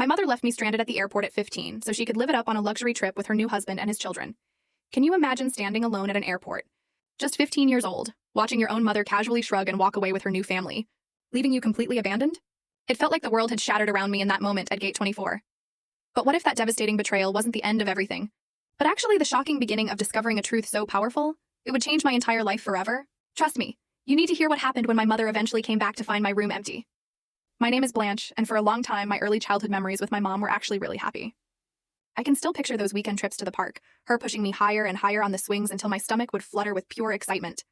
My mother left me stranded at the airport at 15 so she could live it up on a luxury trip with her new husband and his children. Can you imagine standing alone at an airport? Just 15 years old, watching your own mother casually shrug and walk away with her new family, leaving you completely abandoned? It felt like the world had shattered around me in that moment at Gate 24. But what if that devastating betrayal wasn't the end of everything, but actually the shocking beginning of discovering a truth so powerful, it would change my entire life forever? Trust me, you need to hear what happened when my mother eventually came back to find my room empty. My name is Blanche, and for a long time, my early childhood memories with my mom were actually really happy. I can still picture those weekend trips to the park, her pushing me higher and higher on the swings until my stomach would flutter with pure excitement.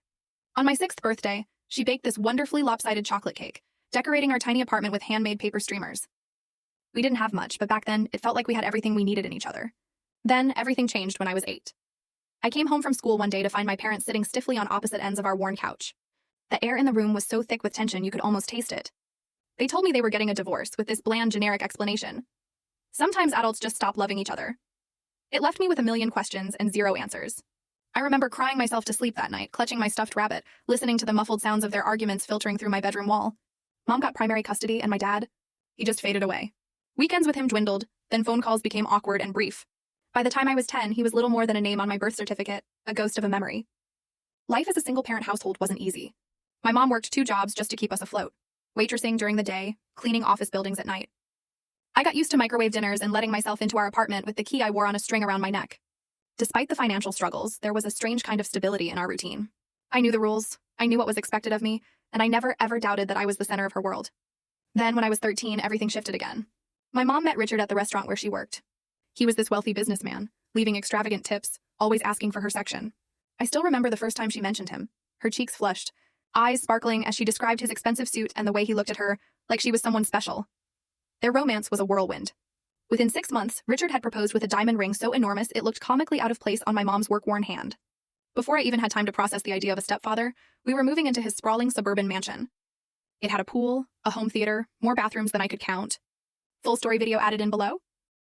On my 6th birthday, she baked this wonderfully lopsided chocolate cake, decorating our tiny apartment with handmade paper streamers. We didn't have much, but back then, it felt like we had everything we needed in each other. Then, everything changed when I was 8. I came home from school one day to find my parents sitting stiffly on opposite ends of our worn couch. The air in the room was so thick with tension you could almost taste it. They told me they were getting a divorce with this bland, generic explanation. Sometimes adults just stop loving each other. It left me with a million questions and zero answers. I remember crying myself to sleep that night, clutching my stuffed rabbit, listening to the muffled sounds of their arguments filtering through my bedroom wall. Mom got primary custody, and my dad, he just faded away. Weekends with him dwindled, then phone calls became awkward and brief. By the time I was 10, he was little more than a name on my birth certificate, a ghost of a memory. Life as a single-parent household wasn't easy. My mom worked 2 jobs just to keep us afloat, waitressing during the day, cleaning office buildings at night. I got used to microwave dinners and letting myself into our apartment with the key I wore on a string around my neck. Despite the financial struggles, there was a strange kind of stability in our routine. I knew the rules, I knew what was expected of me, and I never ever doubted that I was the center of her world. Then, when I was 13, everything shifted again. My mom met Richard at the restaurant where she worked. He was this wealthy businessman, leaving extravagant tips, always asking for her section. I still remember the first time she mentioned him. Her cheeks flushed, eyes sparkling as she described his expensive suit and the way he looked at her, like she was someone special. Their romance was a whirlwind. Within 6 months, Richard had proposed with a diamond ring so enormous it looked comically out of place on my mom's work-worn hand. Before I even had time to process the idea of a stepfather, we were moving into his sprawling suburban mansion. It had a pool, a home theater, more bathrooms than I could count. Full story video added in below.